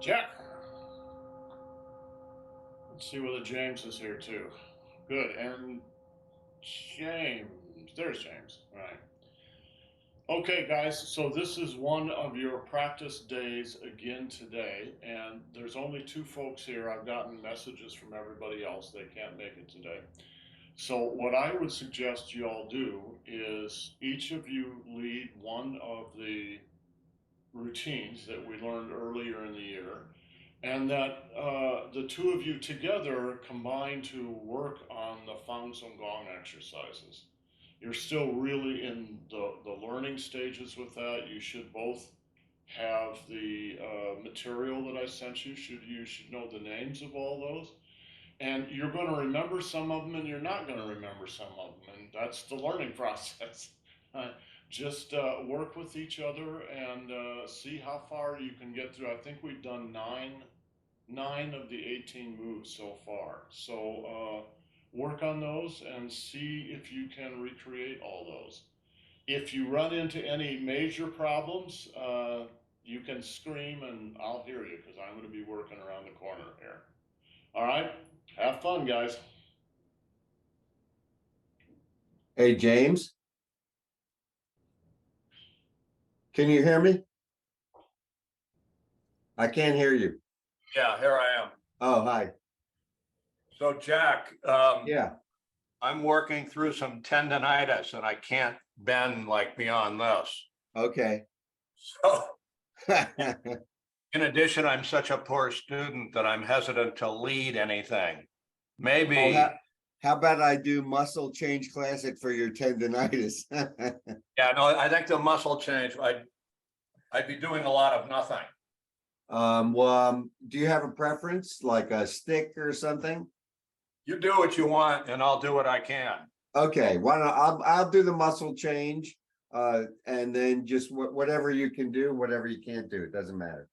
Jack. Let's see whether James is here too. Good. And James. There's James. All right. Okay, guys. So this is one of your practice days again today. And there's only two folks here. I've gotten messages from everybody else. They can't make it today. So what I would suggest you all do is each of you lead one of the routines that we learned earlier in the year, and that the two of you together combine to work on the Fang Song Gong exercises. You're still really in the learning stages with that. You should both have the material that I sent you. You should know the names of all those. And you're going to remember some of them and you're not going to remember some of them. And that's the learning process. Uh, just work with each other and see how far you can get through. I think we've done nine of the 18 moves so far. So work on those and see if you can recreate all those. If you run into any major problems, you can scream and I'll hear you because I'm going to be working around the corner here. All right, have fun, guys. Hey, James, can you hear me? I can't hear you. Yeah, here I am. Oh, hi. So Jack, Yeah. I'm working through some tendonitis and I can't bend like beyond this. Okay. So in addition, I'm such a poor student that I'm hesitant to lead anything. Maybe, Well, how about I do muscle change classic for your tendonitis? yeah, no, I think the muscle change, I'd be doing a lot of nothing. Do you have a preference, like a stick or something? You do what you want and I'll do what I can. Okay, why not? I'll do the muscle change, and then just whatever you can do, whatever you can't do, it doesn't matter.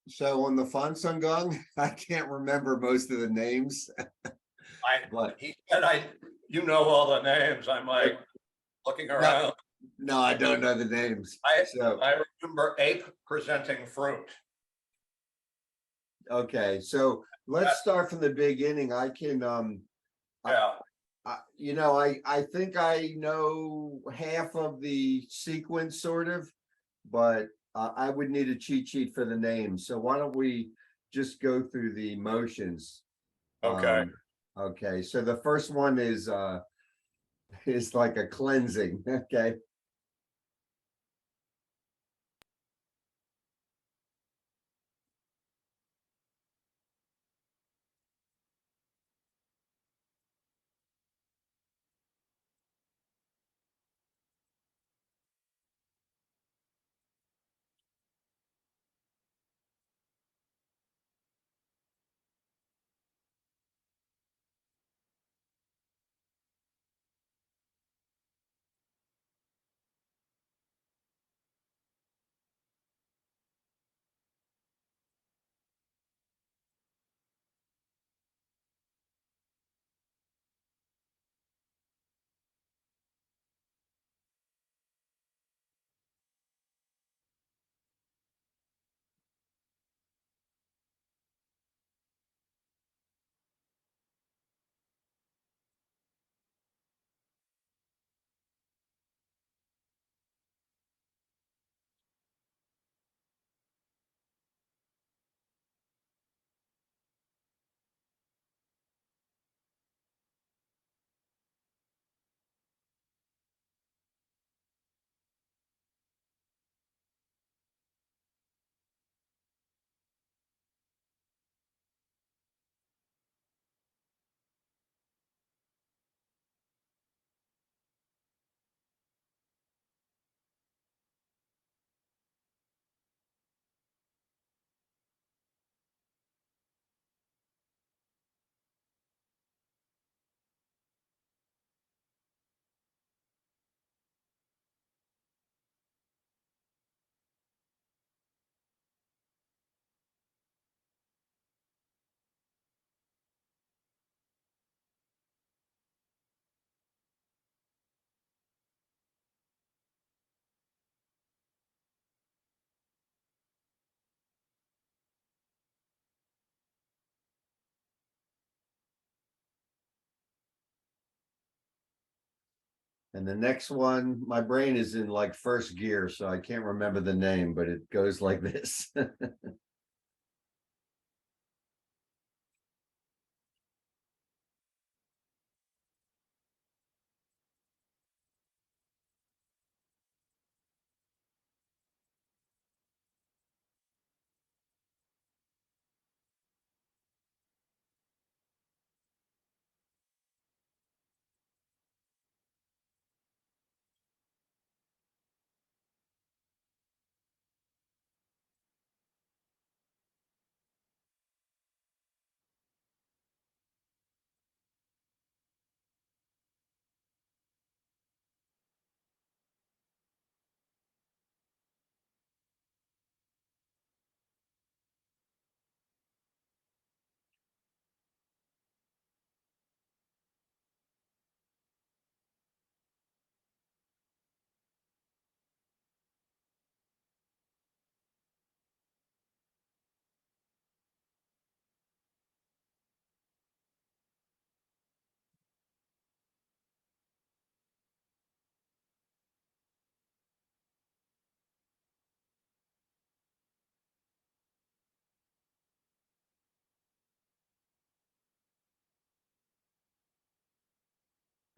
So on the Fansangong, I can't remember most of the names, but He said, you know all the names. I'm like looking no, around. no, I don't know the names. So, I remember ape presenting fruit. okay, so let's start from the beginning. I can, Yeah, I think I know half of the sequence sort of, but I would need a cheat sheet for the names. So why don't we just go through the motions? okay. Okay, so the first one is like a cleansing, okay? And the next one, my brain is in like first gear, so I can't remember the name, but it goes like this.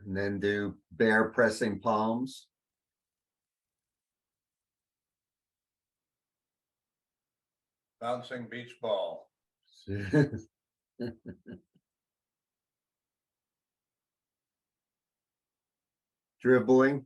And then do bear pressing palms. Bouncing beach ball. Dribbling.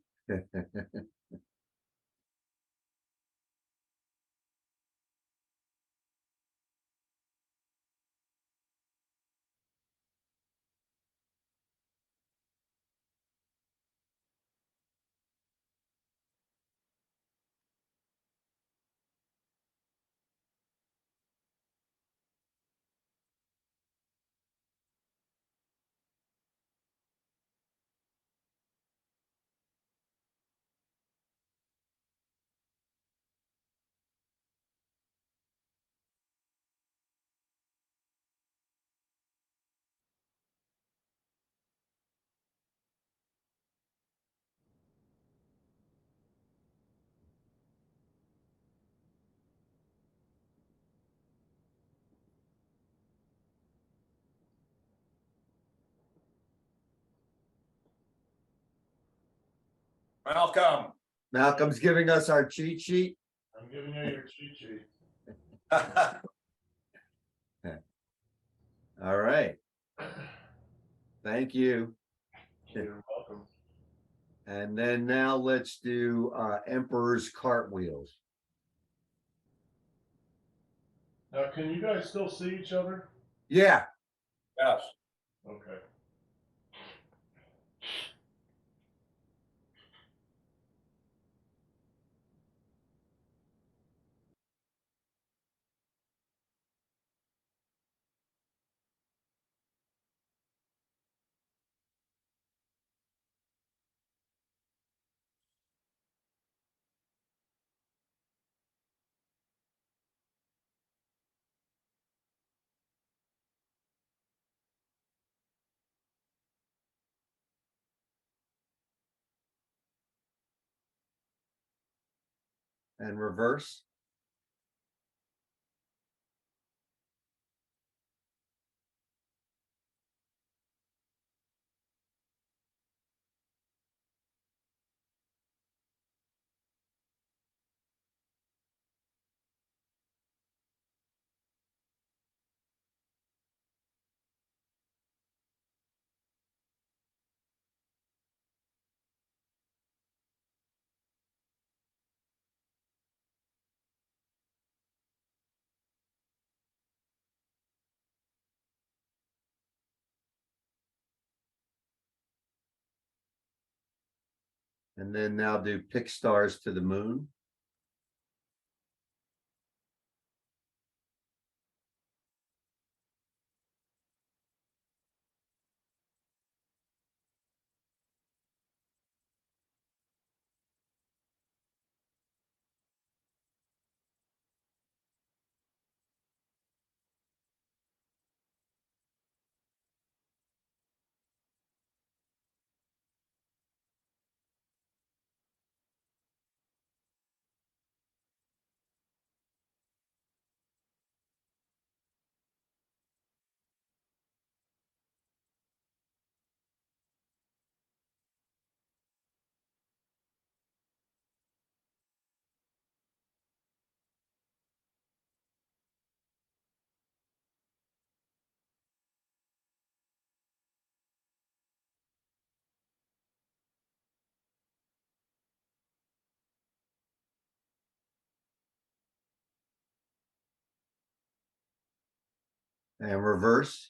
Welcome. Malcolm's giving us our cheat sheet. I'm giving you your cheat sheet. All right. Thank you. You're welcome. And then now let's do Emperor's cartwheels. Now, can you guys still see each other? Yeah. Yes. Okay. And reverse. And then now do pick stars to the moon. And reverse.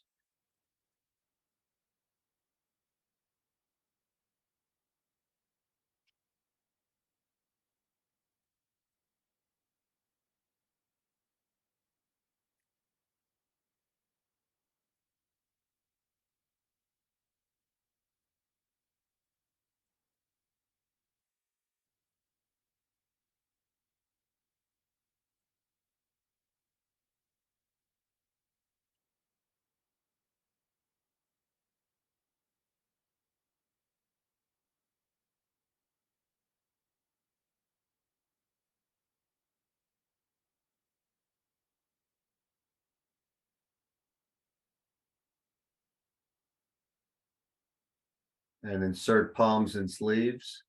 And insert palms and sleeves.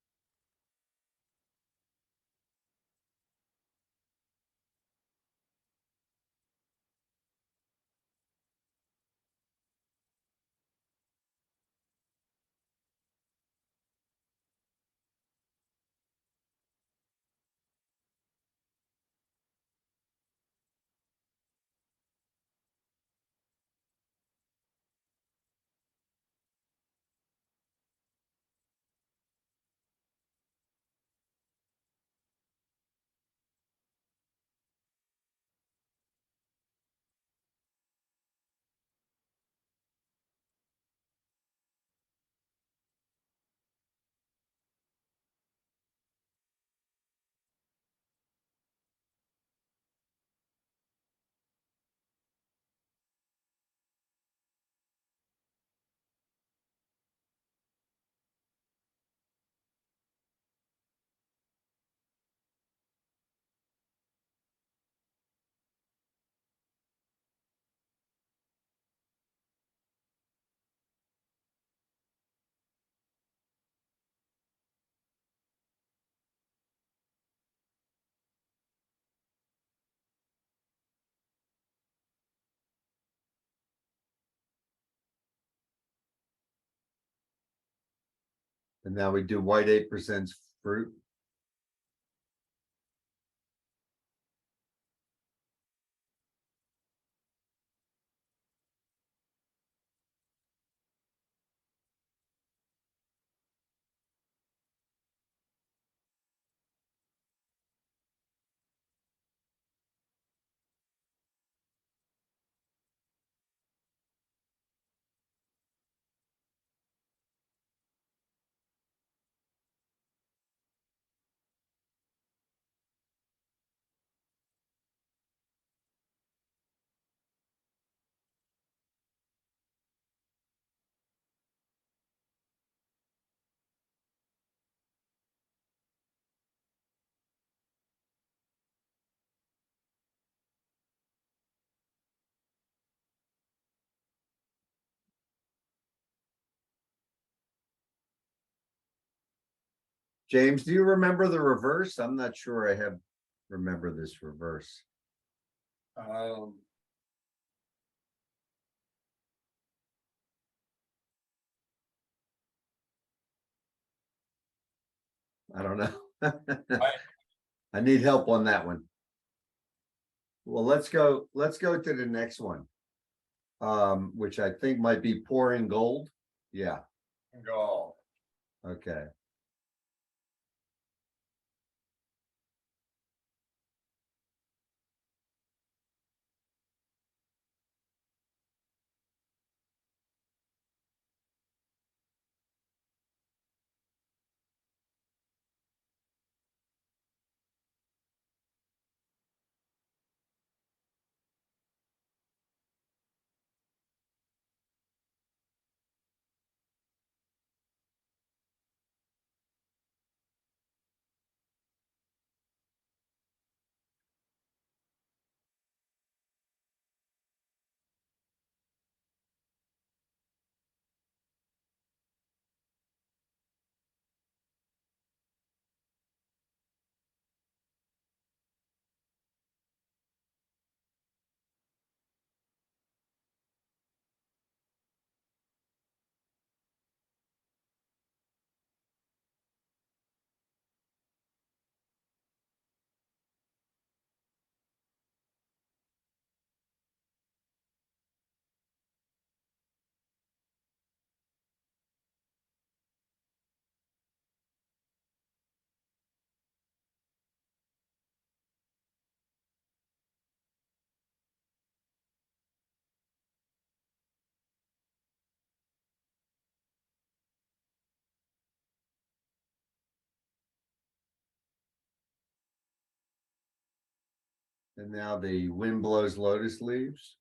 And now we do white 8% fruit. James, do you remember the reverse? I'm not sure I have remember this reverse. I don't know. I need help on that one. Well, let's go to the next one. Which I think might be pouring gold. Yeah, Go. okay. And now the wind blows lotus leaves.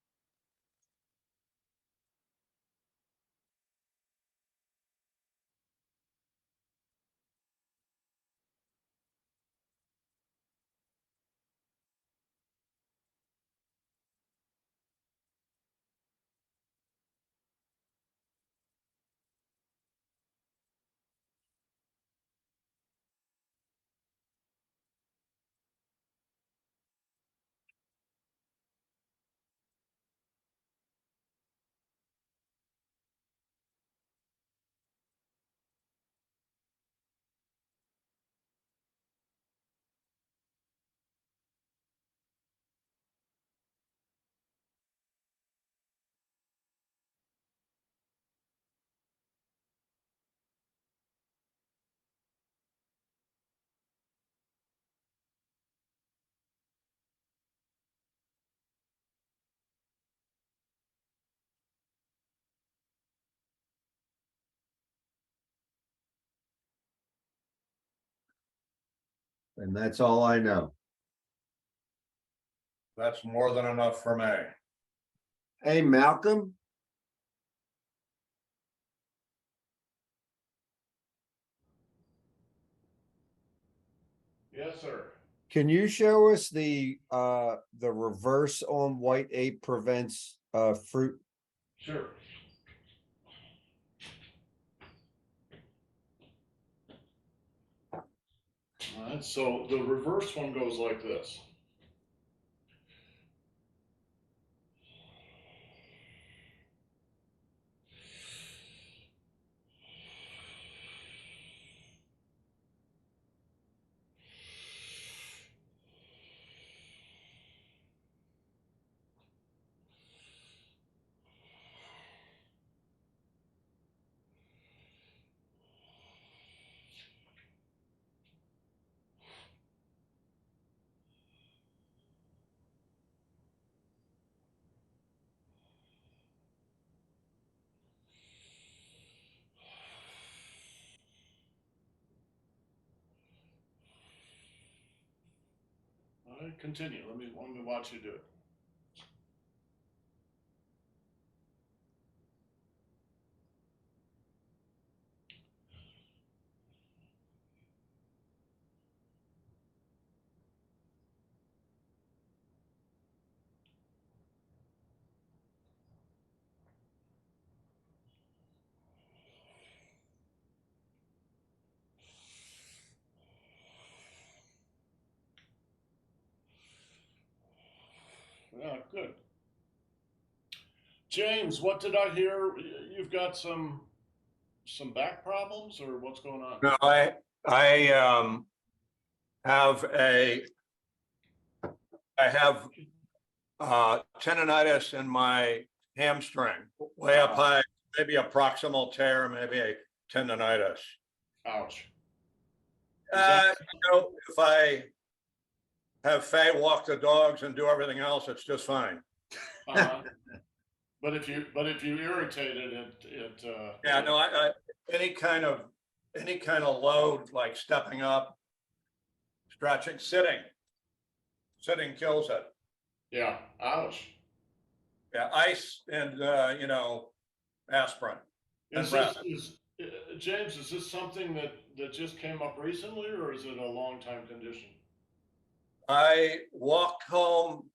And that's all I know. That's more than enough for me. Hey, Malcolm, Yes, sir. can you show us the reverse on white 8 prevents fruit? Sure. All right, so the reverse one goes like this. Continue. Let me watch you do it. Yeah, good. James, what did I hear? You've got some back problems, or what's going on? No, I have a I have tendonitis in my hamstring, way up high, maybe a proximal tear, maybe a tendonitis. Ouch. That, If I have Faye walk the dogs and do everything else, it's just fine. but if you irritate it, Yeah, no, I any kind of load, like stepping up, stretching, sitting kills it. Yeah, ouch. Yeah, ice and aspirin. James, is this something that just came up recently, or is it a long time condition? I walked home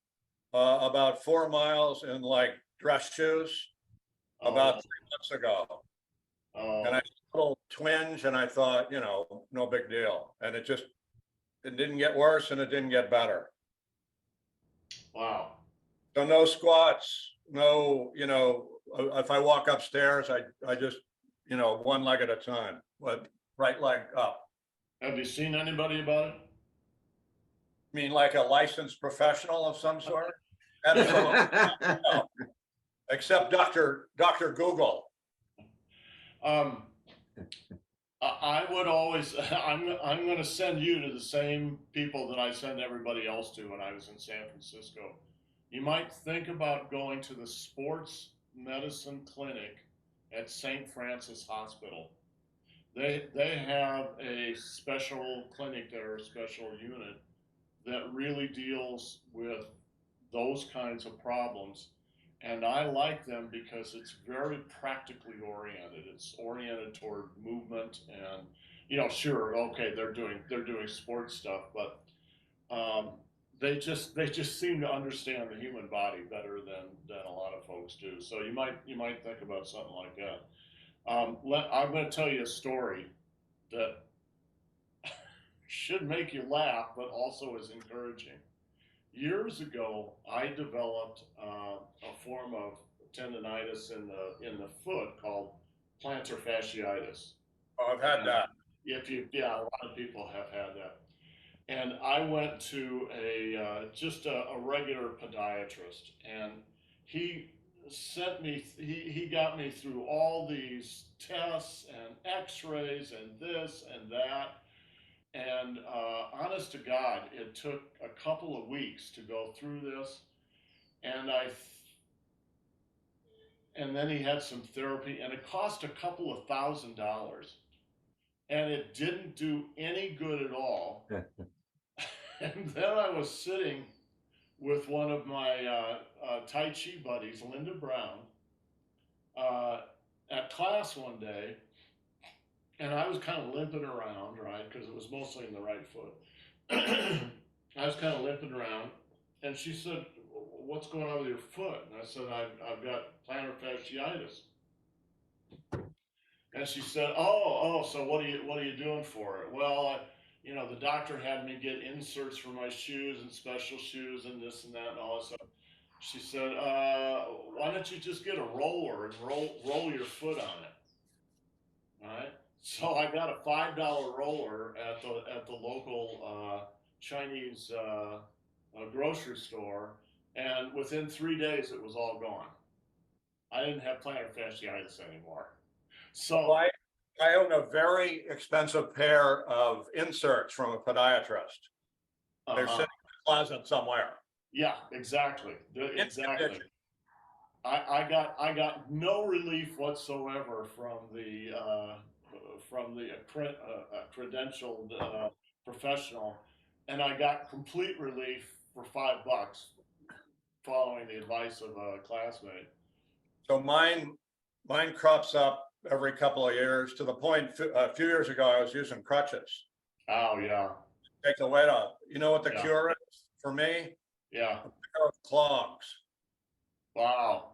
about 4 miles in like dress shoes about 3 months ago. And I had a little twinge and I thought, no big deal. And it didn't get worse and it didn't get better. Wow. So no squats, no, if I walk upstairs, I just, one leg at a time, but right leg up. Have you seen anybody about it? I mean, like a licensed professional of some sort? Absolutely. No. Except Dr. Google. I would always, I'm going to send you to the same people that I send everybody else to when I was in San Francisco. You might think about going to the sports medicine clinic at St. Francis Hospital. They have a special clinic there, a special unit that really deals with those kinds of problems. And I like them because it's very practically oriented. It's oriented toward movement and, sure, okay, they're doing sports stuff, but they just seem to understand the human body better than a lot of folks do. So you might think about something like that. I'm going to tell you a story that should make you laugh, but also is encouraging. Years ago, I developed a form of tendonitis in the foot called plantar fasciitis. Oh, I've had that. A lot of people have had that. And I went to just a regular podiatrist, and he he got me through all these tests and X-rays and this and that. And honest to God, it took a couple of weeks to go through this, and and then he had some therapy, and it cost a couple of $1,000, and it didn't do any good at all. And then I was sitting with one of my Tai Chi buddies, Linda Brown, at class one day, and I was kind of limping around, right, because it was mostly in the right foot. I was kind of limping around, and she said, "What's going on with your foot?" And I said, "I've got plantar fasciitis." And she said, "Oh, so what are you doing for it?" Well, the doctor had me get inserts for my shoes and special shoes and this and that and all that stuff. She said, "Why don't you just get a roller and roll your foot on it?" All right. So I got a $5 roller at the local Chinese grocery store, and within 3 days it was all gone. I didn't have plantar fasciitis anymore. So Well, I own a very expensive pair of inserts from a podiatrist. They're sitting in the closet somewhere. Yeah, exactly. Exactly. I got no relief whatsoever from the credentialed professional. and I got complete relief for $5 following the advice of a classmate. So mine crops up every couple of years to the point, a few years ago, I was using crutches. Oh yeah, Take the weight off. You know what the Yeah. cure is for me? yeah. A pair of clogs, Wow.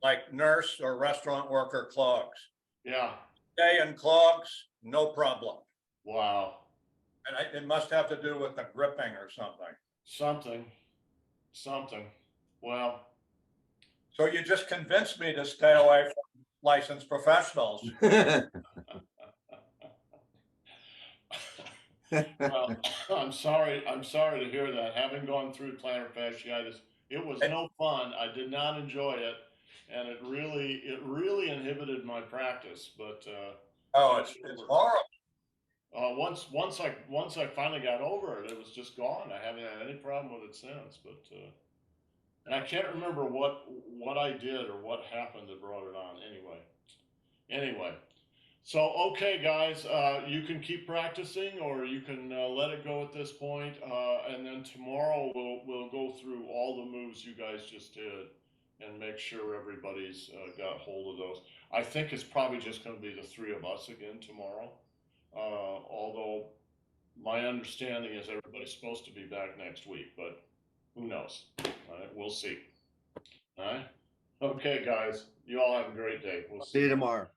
like nurse or restaurant worker clogs. Yeah. Stay in clogs, no problem. Wow. And it must have to do with the gripping or something. Something. Well, So you just convinced me to stay away from licensed professionals. well, I'm sorry to hear that. Having gone through plantar fasciitis, it was no fun. I did not enjoy it, and it really inhibited my practice. But Oh, it's horrible. once I finally got over it, it was just gone. I haven't had any problem with it since. But and I can't remember what I did or what happened that brought it on. Anyway. So, okay, guys, you can keep practicing, or you can let it go at this point, and then tomorrow we'll go through all the moves you guys just did, and make sure everybody's got hold of those. I think it's probably just going to be the three of us again tomorrow, although my understanding is everybody's supposed to be back next week, but who knows? All right, we'll see. All right. Okay, guys, you all have a great day. We'll See you tomorrow.